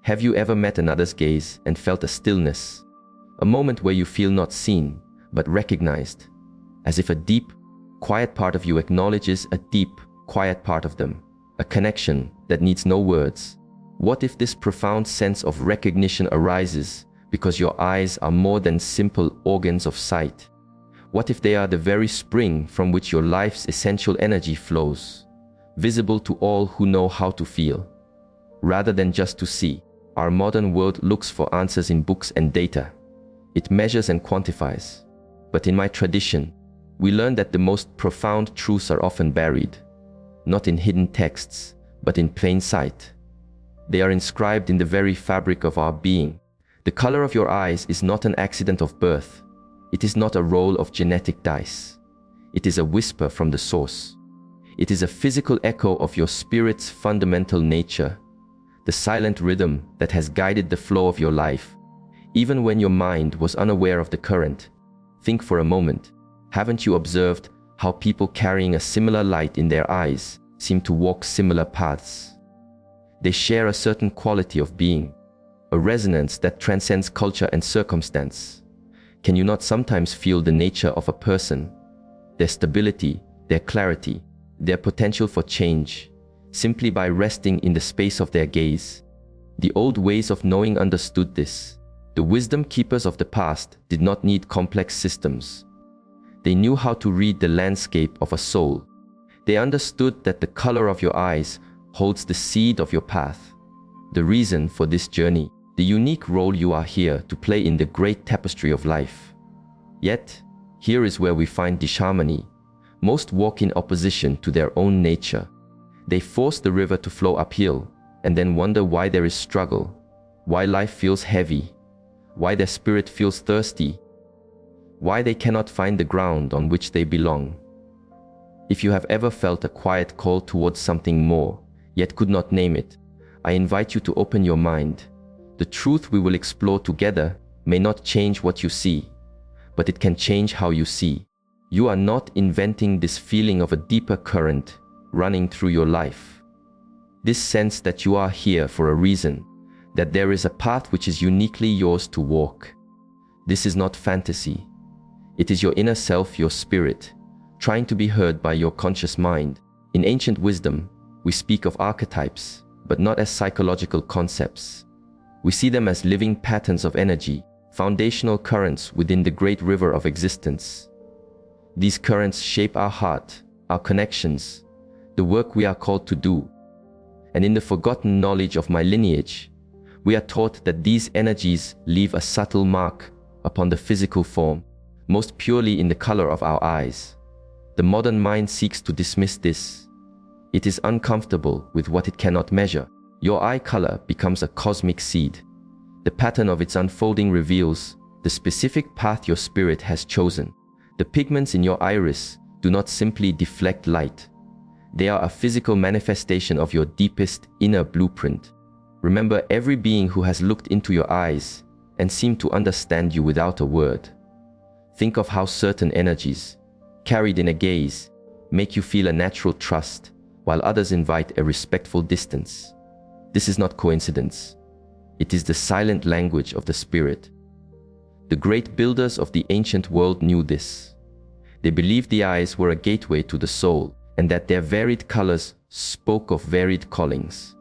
Have you ever met another's gaze and felt a stillness? A moment where you feel not seen, but recognized, as if a deep, quiet part of you acknowledges a deep, quiet part of them, a connection that needs no words. What if this profound sense of recognition arises because your eyes are more than simple organs of sight? What if they are the very spring from which your life's essential energy flows, visible to all who know how to feel, rather than just to see? Our modern world looks for answers in books and data. It measures and quantifies. But in my tradition, we learn that the most profound truths are often buried, not in hidden texts, but in plain sight. They are inscribed in the very fabric of our being. The color of your eyes is not an accident of birth. It is not a roll of genetic dice. It is a whisper from the source. It is a physical echo of your spirit's fundamental nature, the silent rhythm that has guided the flow of your life, even when your mind was unaware of the current. Think for a moment. Haven't you observed how people carrying a similar light in their eyes seem to walk similar paths? They share a certain quality of being, a resonance that transcends culture and circumstance. Can you not sometimes feel the nature of a person, their stability, their clarity, their potential for change, simply by resting in the space of their gaze? The old ways of knowing understood this. The wisdom keepers of the past did not need complex systems. They knew how to read the landscape of a soul. They understood that the color of your eyes holds the seed of your path, the reason for this journey, the unique role you are here to play in the great tapestry of life. Yet, here is where we find disharmony. Most walk in opposition to their own nature. They force the river to flow uphill and then wonder why there is struggle, why life feels heavy, why their spirit feels thirsty, why they cannot find the ground on which they belong. If you have ever felt a quiet call towards something more, yet could not name it, I invite you to open your mind. The truth we will explore together may not change what you see, but it can change how you see. You are not inventing this feeling of a deeper current running through your life. This sense that you are here for a reason, that there is a path which is uniquely yours to walk. This is not fantasy. It is your inner self, your spirit, trying to be heard by your conscious mind. In ancient wisdom, we speak of archetypes, but not as psychological concepts. We see them as living patterns of energy, foundational currents within the great river of existence. These currents shape our heart, our connections, the work we are called to do. And in the forgotten knowledge of my lineage, we are taught that these energies leave a subtle mark upon the physical form, most purely in the color of our eyes. The modern mind seeks to dismiss this. It is uncomfortable with what it cannot measure. Your eye color becomes a cosmic seed. The pattern of its unfolding reveals the specific path your spirit has chosen. The pigments in your iris do not simply deflect light. They are a physical manifestation of your deepest inner blueprint. Remember, every being who has looked into your eyes and seemed to understand you without a word. Think of how certain energies, carried in a gaze, make you feel a natural trust, while others invite a respectful distance. This is not coincidence. It is the silent language of the spirit. The great builders of the ancient world knew this. They believed the eyes were a gateway to the soul, and that their varied colors spoke of varied callings.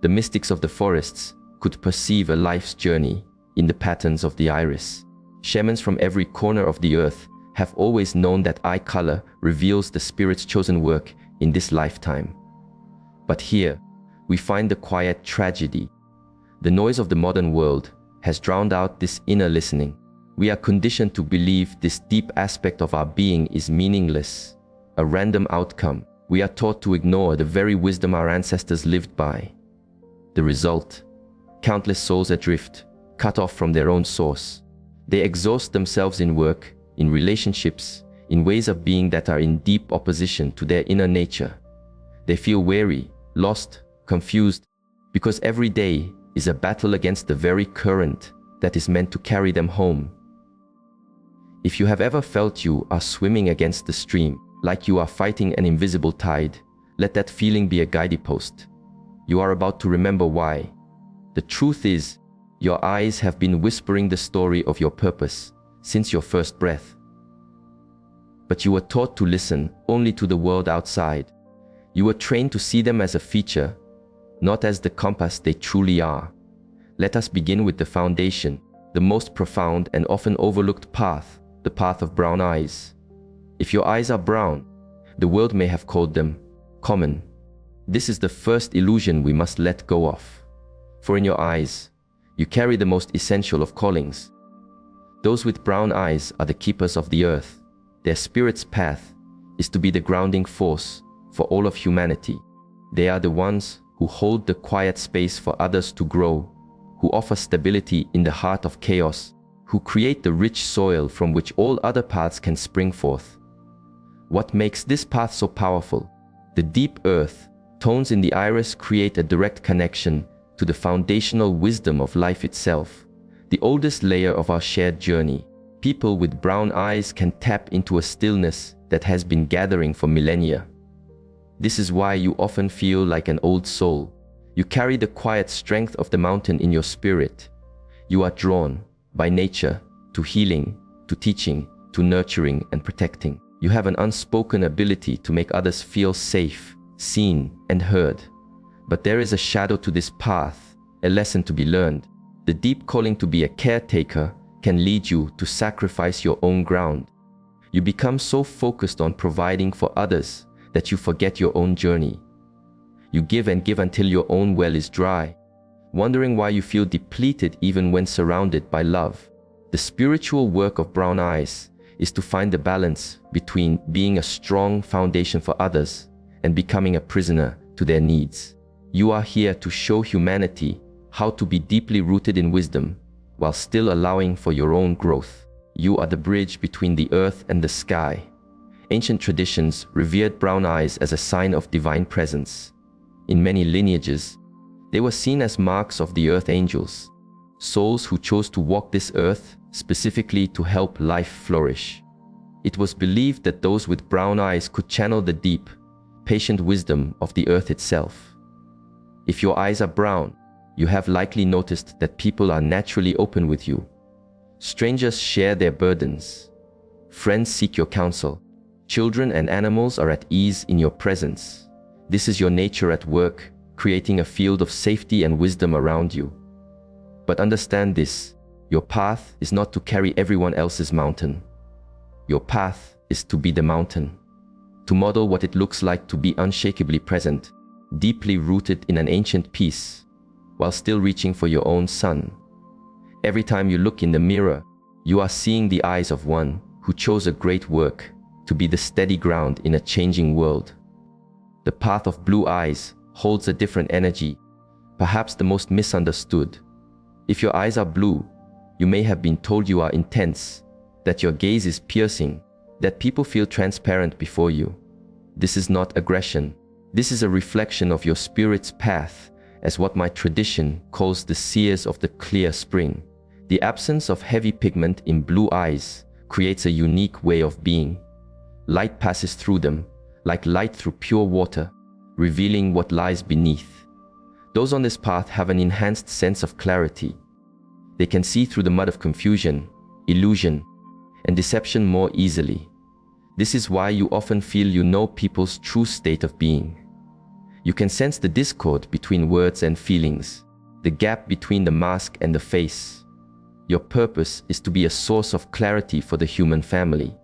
The mystics of the forests could perceive a life's journey in the patterns of the iris. Shamans from every corner of the earth have always known that eye color reveals the spirit's chosen work in this lifetime. But here, we find the quiet tragedy. The noise of the modern world has drowned out this inner listening. We are conditioned to believe this deep aspect of our being is meaningless, a random outcome. We are taught to ignore the very wisdom our ancestors lived by. The result: countless souls adrift, cut off from their own source. They exhaust themselves in work, in relationships, in ways of being that are in deep opposition to their inner nature. They feel weary, lost, confused, because every day is a battle against the very current that is meant to carry them home. If you have ever felt you are swimming against the stream, like you are fighting an invisible tide, let that feeling be a guidepost. You are about to remember why. The truth is, your eyes have been whispering the story of your purpose since your first breath. But you were taught to listen only to the world outside. You were trained to see them as a feature, not as the compass they truly are. Let us begin with the foundation, the most profound and often overlooked path, the path of brown eyes. If your eyes are brown, the world may have called them common. This is the first illusion we must let go of. For in your eyes, you carry the most essential of callings. Those with brown eyes are the keepers of the earth. Their spirit's path is to be the grounding force for all of humanity. They are the ones who hold the quiet space for others to grow, who offer stability in the heart of chaos, who create the rich soil from which all other paths can spring forth. What makes this path so powerful? The deep earth tones in the iris create a direct connection to the foundational wisdom of life itself, the oldest layer of our shared journey. People with brown eyes can tap into a stillness that has been gathering for millennia. This is why you often feel like an old soul. You carry the quiet strength of the mountain in your spirit. You are drawn by nature to healing, to teaching, to nurturing and protecting. You have an unspoken ability to make others feel safe, seen and heard. But there is a shadow to this path, a lesson to be learned. The deep calling to be a caretaker can lead you to sacrifice your own ground. You become so focused on providing for others that you forget your own journey. You give and give until your own well is dry, wondering why you feel depleted even when surrounded by love. The spiritual work of brown eyes is to find the balance between being a strong foundation for others and becoming a prisoner to their needs. You are here to show humanity how to be deeply rooted in wisdom while still allowing for your own growth. You are the bridge between the earth and the sky. Ancient traditions revered brown eyes as a sign of divine presence. In many lineages, they were seen as marks of the earth angels, souls who chose to walk this earth specifically to help life flourish. It was believed that those with brown eyes could channel the deep, patient wisdom of the earth itself. If your eyes are brown, you have likely noticed that people are naturally open with you. Strangers share their burdens. Friends seek your counsel. Children and animals are at ease in your presence. This is your nature at work, creating a field of safety and wisdom around you. But understand this, your path is not to carry everyone else's mountain. Your path is to be the mountain, to model what it looks like to be unshakably present, deeply rooted in an ancient peace, while still reaching for your own sun. Every time you look in the mirror, you are seeing the eyes of one who chose a great work to be the steady ground in a changing world. The path of blue eyes holds a different energy, perhaps the most misunderstood. If your eyes are blue, you may have been told you are intense, that your gaze is piercing, that people feel transparent before you. This is not aggression. This is a reflection of your spirit's path, as what my tradition calls the seers of the clear spring. The absence of heavy pigment in blue eyes creates a unique way of being. Light passes through them, like light through pure water, revealing what lies beneath. Those on this path have an enhanced sense of clarity. They can see through the mud of confusion, illusion, and deception more easily. This is why you often feel you know people's true state of being. You can sense the discord between words and feelings, the gap between the mask and the face. Your purpose is to be a source of clarity for the human family.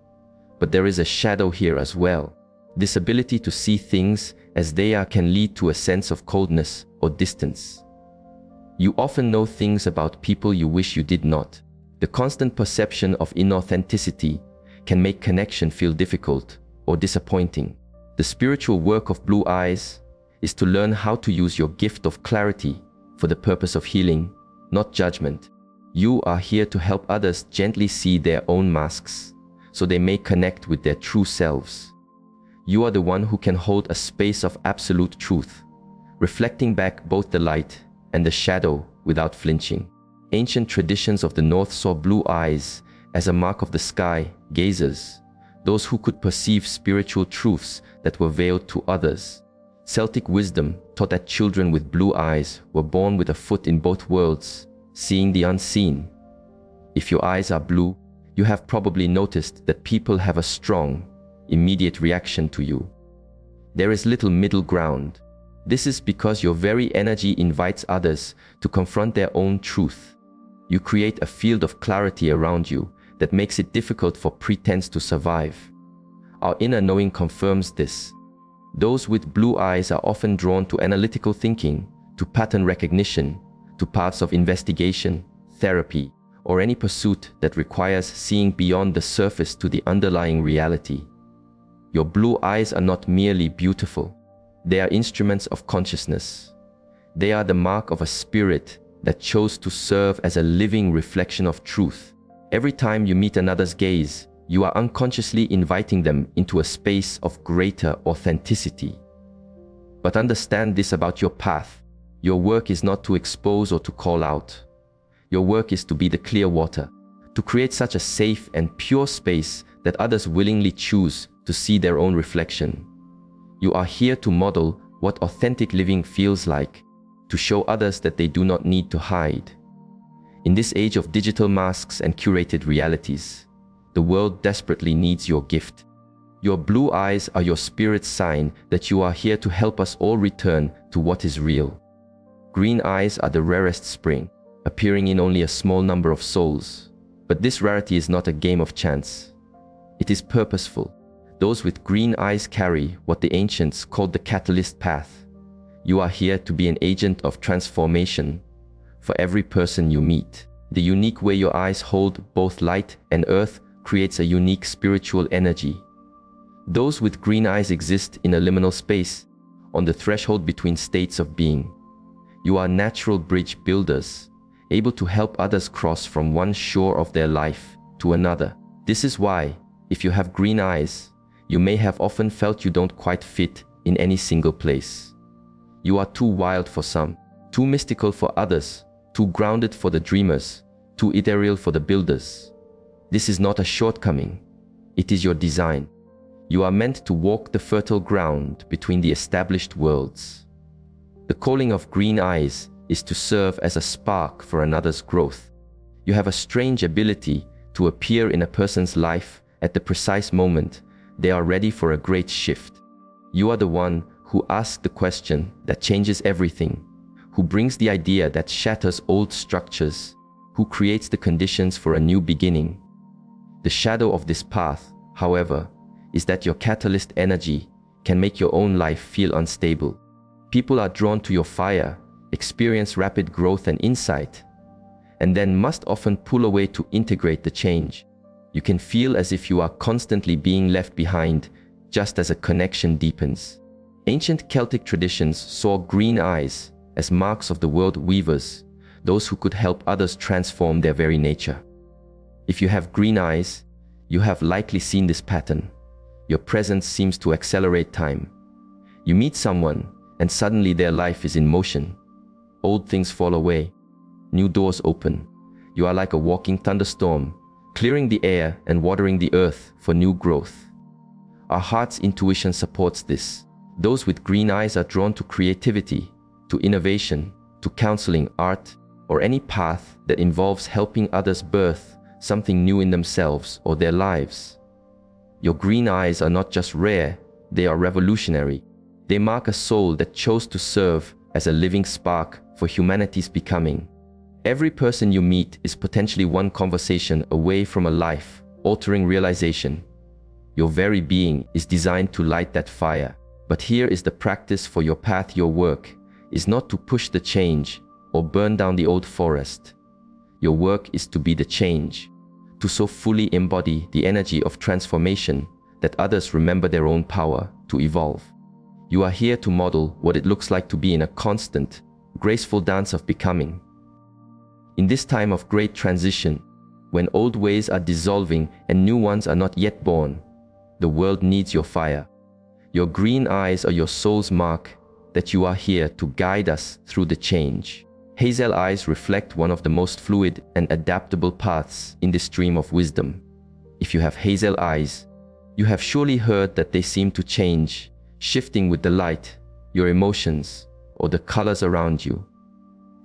But there is a shadow here as well. This ability to see things as they are can lead to a sense of coldness or distance. You often know things about people you wish you did not. The constant perception of inauthenticity can make connection feel difficult or disappointing. The spiritual work of blue eyes is to learn how to use your gift of clarity for the purpose of healing, not judgment. You are here to help others gently see their own masks, so they may connect with their true selves. You are the one who can hold a space of absolute truth, reflecting back both the light and the shadow without flinching. Ancient traditions of the North saw blue eyes as a mark of the sky gazers, those who could perceive spiritual truths that were veiled to others. Celtic wisdom taught taught that children with blue eyes were born with a foot in both worlds, seeing the unseen. If your eyes are blue, you have probably noticed that people have a strong, immediate reaction to you. There is little middle ground. This is because your very energy invites others to confront their own truth. You create a field of clarity around you that makes it difficult for pretense to survive. Our inner knowing confirms this. Those with blue eyes are often drawn to analytical thinking, to pattern recognition, to paths of investigation, therapy, or any pursuit that requires seeing beyond the surface to the underlying reality. Your blue eyes are not merely beautiful. They are instruments of consciousness. They are the mark of a spirit that chose to serve as a living reflection of truth. Every time you meet another's gaze, you are unconsciously inviting them into a space of greater authenticity. But understand this about your path. Your work is not to expose or to call out. Your work is to be the clear water, to create such a safe and pure space that others willingly choose to see their own reflection. You are here to model what authentic living feels like, to show others that they do not need to hide. In this age of digital masks and curated realities, the world desperately needs your gift. Your blue eyes are your spirit's sign that you are here to help us all return to what is real. Green eyes are the rarest spring, appearing in only a small number of souls. But this rarity is not a game of chance. It is purposeful. Those with green eyes carry what the ancients called the catalyst path. You are here to be an agent of transformation for every person you meet. The unique way your eyes hold both light and earth creates a unique spiritual energy. Those with green eyes exist in a liminal space, on the threshold between states of being. You are natural bridge builders, able to help others cross from one shore of their life to another. This is why, if you have green eyes, you may have often felt you don't quite fit in any single place. You are too wild for some, too mystical for others, too grounded for the dreamers, too ethereal for the builders. This is not a shortcoming. It is your design. You are meant to walk the fertile ground between the established worlds. The calling of green eyes is to serve as a spark for another's growth. You have a strange ability to appear in a person's life at the precise moment they are ready for a great shift. You are the one who asks the question that changes everything, who brings the idea that shatters old structures, who creates the conditions for a new beginning. The shadow of this path, however, is that your catalyst energy can make your own life feel unstable. People are drawn to your fire, experience rapid growth and insight, and then must often pull away to integrate the change. You can feel as if you are constantly being left behind, just as a connection deepens. Ancient Celtic traditions saw green eyes as marks of the world weavers, those who could help others transform their very nature. If you have green eyes, you have likely seen this pattern. Your presence seems to accelerate time. You meet someone, and suddenly their life is in motion. Old things fall away. New doors open. You are like a walking thunderstorm, clearing the air and watering the earth for new growth. Our heart's intuition supports this. Those with green eyes are drawn to creativity, to innovation, to counseling, art, or any path that involves helping others birth something new in themselves or their lives. Your green eyes are not just rare, they are revolutionary. They mark a soul that chose to serve as a living spark for humanity's becoming. Every person you meet is potentially one conversation away from a life-altering realization. Your very being is designed to light that fire. But here is the practice for your path. Your work is not to push the change or burn down the old forest. Your work is to be the change, to so fully embody the energy of transformation that others remember their own power to evolve. You are here to model what it looks like to be in a constant, graceful dance of becoming. In this time of great transition, when old ways are dissolving and new ones are not yet born, the world needs your fire. Your green eyes are your soul's mark that you are here to guide us through the change. Hazel eyes reflect one of the most fluid and adaptable paths in the stream of wisdom. If you have hazel eyes, you have surely heard that they seem to change, shifting with the light, your emotions, or the colors around you.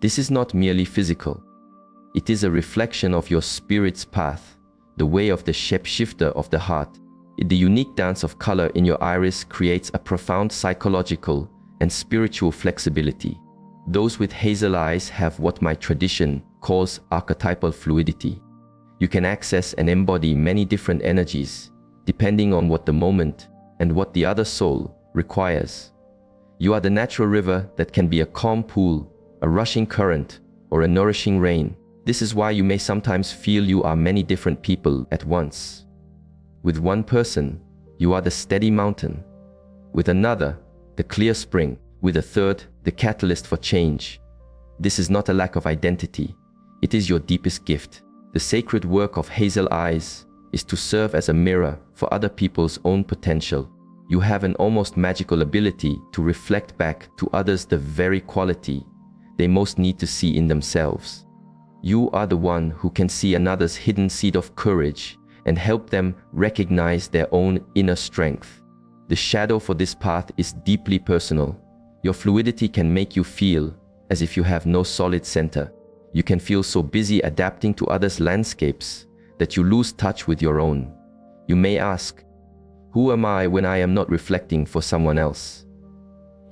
This is not merely physical. It is a reflection of your spirit's path, the way of the shapeshifter of the heart. The unique dance of color in your iris creates a profound psychological and spiritual flexibility. Those with hazel eyes have what my tradition calls archetypal fluidity. You can access and embody many different energies, depending on what the moment and what the other soul requires. You are the natural river that can be a calm pool, a rushing current, or a nourishing rain. This is why you may sometimes feel you are many different people at once. With one person, you are the steady mountain. With another, the clear spring. With a third, the catalyst for change. This is not a lack of identity. It is your deepest gift. The sacred work of hazel eyes is to serve as a mirror for other people's own potential. You have an almost magical ability to reflect back to others the very quality they most need to see in themselves. You are the one who can see another's hidden seed of courage and help them recognize their own inner strength. The shadow for this path is deeply personal. Your fluidity can make you feel as if you have no solid center. You can feel so busy adapting to others' landscapes that you lose touch with your own. You may ask, who am I when I am not reflecting for someone else?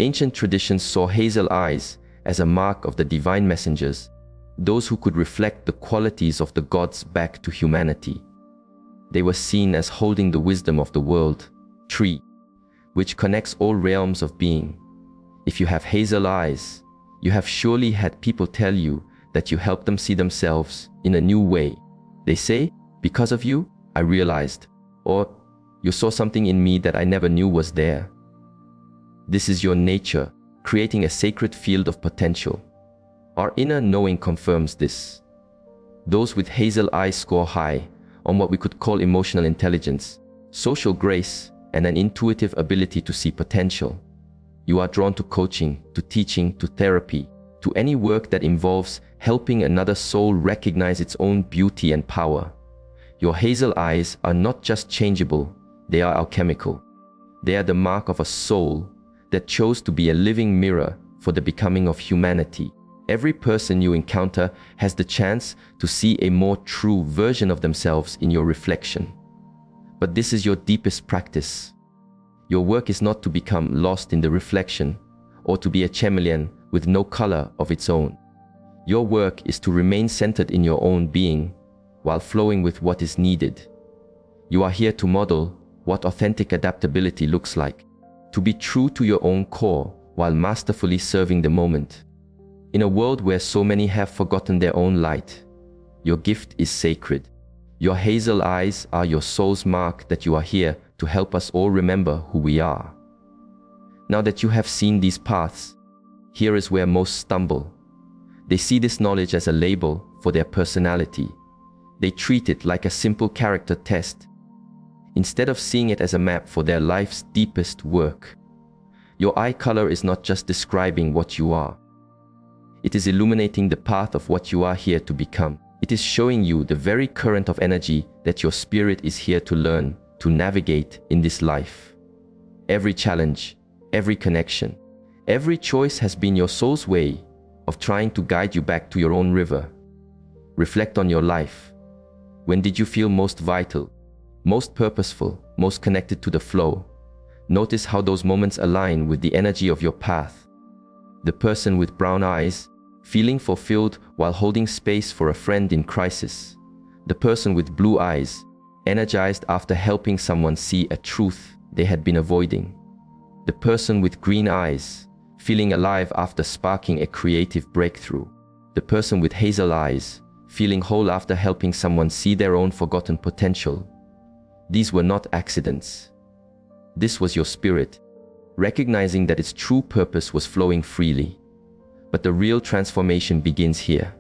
Ancient traditions saw hazel eyes as a mark of the divine messengers, those who could reflect the qualities of the gods back to humanity. They were seen as holding the wisdom of the world, tree, which connects all realms of being. If you have hazel eyes, you have surely had people tell you that you help them see themselves in a new way. They say, because of you, I realized, or you saw something in me that I never knew was there. This is your nature, creating a sacred field of potential. Our inner knowing confirms this. Those with hazel eyes score high on what we could call emotional intelligence, social grace, and an intuitive ability to see potential. You are drawn to coaching, to teaching, to therapy, to any work that involves helping another soul recognize its own beauty and power. Your hazel eyes are not just changeable, they are alchemical. They are the mark of a soul that chose to be a living mirror for the becoming of humanity. Every person you encounter has the chance to see a more true version of themselves in your reflection. But this is your deepest practice. Your work is not to become lost in the reflection or to be a chameleon with no color of its own. Your work is to remain centered in your own being while flowing with what is needed. You are here to model what authentic adaptability looks like, to be true to your own core while masterfully serving the moment. In a world where so many have forgotten their own light, your gift is sacred. Your hazel eyes are your soul's mark that you are here to help us all remember who we are. Now that you have seen these paths, here is where most stumble. They see this knowledge as a label for their personality. They treat it like a simple character test, instead of seeing it as a map for their life's deepest work. Your eye color is not just describing what you are. It is illuminating the path of what you are here to become. It is showing you the very current of energy that your spirit is here to learn, to navigate in this life. Every challenge, every connection, every choice has been your soul's way of trying to guide you back to your own river. Reflect on your life. When did you feel most vital, most purposeful, most connected to the flow? Notice how those moments align with the energy of your path. The person with brown eyes, feeling fulfilled while holding space for a friend in crisis. The person with blue eyes, energized after helping someone see a truth they had been avoiding. The person with green eyes, feeling alive after sparking a creative breakthrough. The person with hazel eyes, feeling whole after helping someone see their own forgotten potential. These were not accidents. This was your spirit, recognizing that its true purpose was flowing freely. But the real transformation begins here.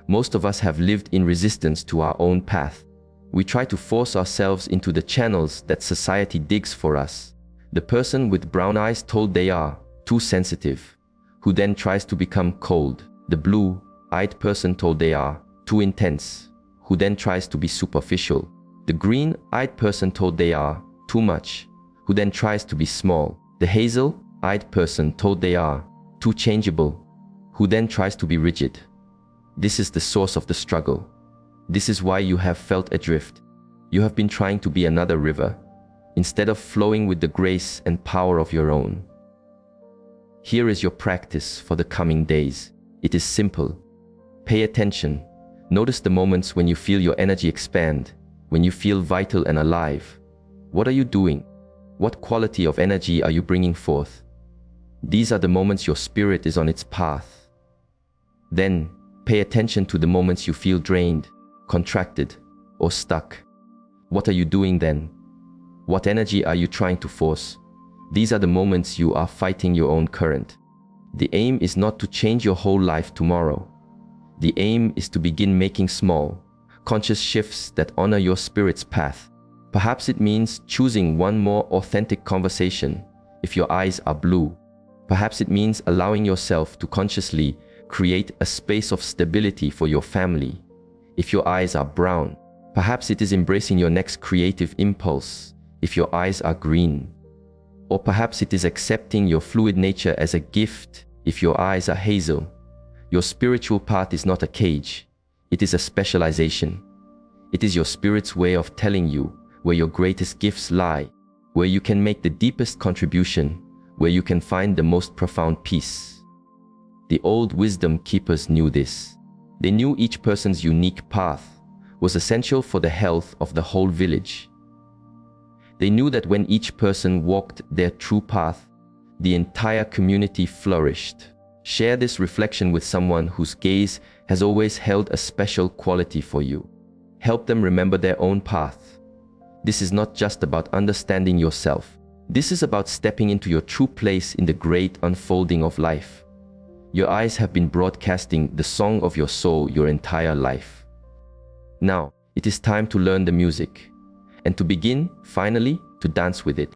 Most of us have lived in resistance to our own path. We try to force ourselves into the channels that society digs for us. The person with brown eyes told they are too sensitive, who then tries to become cold. The blue-eyed person told they are too intense, who then tries to be superficial. The green-eyed person told they are too much, who then tries to be small. The hazel-eyed person told they are too changeable, who then tries to be rigid. This is the source of the struggle. This is why you have felt adrift. You have been trying to be another river, instead of flowing with the grace and power of your own. Here is your practice for the coming days. It is simple. Pay attention. Notice the moments when you feel your energy expand, when you feel vital and alive. What are you doing? What quality of energy are you bringing forth? These are the moments your spirit is on its path. Then, pay attention to the moments you feel drained, contracted, or stuck. What are you doing then? What energy are you trying to force? These are the moments you are fighting your own current. The aim is not to change your whole life tomorrow. The aim is to begin making small, conscious shifts that honor your spirit's path. Perhaps it means choosing one more authentic conversation if your eyes are blue. Perhaps it means allowing yourself to consciously create a space of stability for your family if your eyes are brown. Perhaps it is embracing your next creative impulse if your eyes are green. Or perhaps it is accepting your fluid nature as a gift if your eyes are hazel. Your spiritual path is not a cage. It is a specialization. It is your spirit's way of telling you where your greatest gifts lie, where you can make the deepest contribution, where you can find the most profound peace. The old wisdom keepers knew this. They knew each person's unique path was essential for the health of the whole village. They knew that when each person walked their true path, the entire community flourished. Share this reflection with someone whose gaze has always held a special quality for you. Help them remember their own path. This is not just about understanding yourself. This is about stepping into your true place in the great unfolding of life. Your eyes have been broadcasting the song of your soul your entire life. Now, it is time to learn the music and to begin, finally, to dance with it.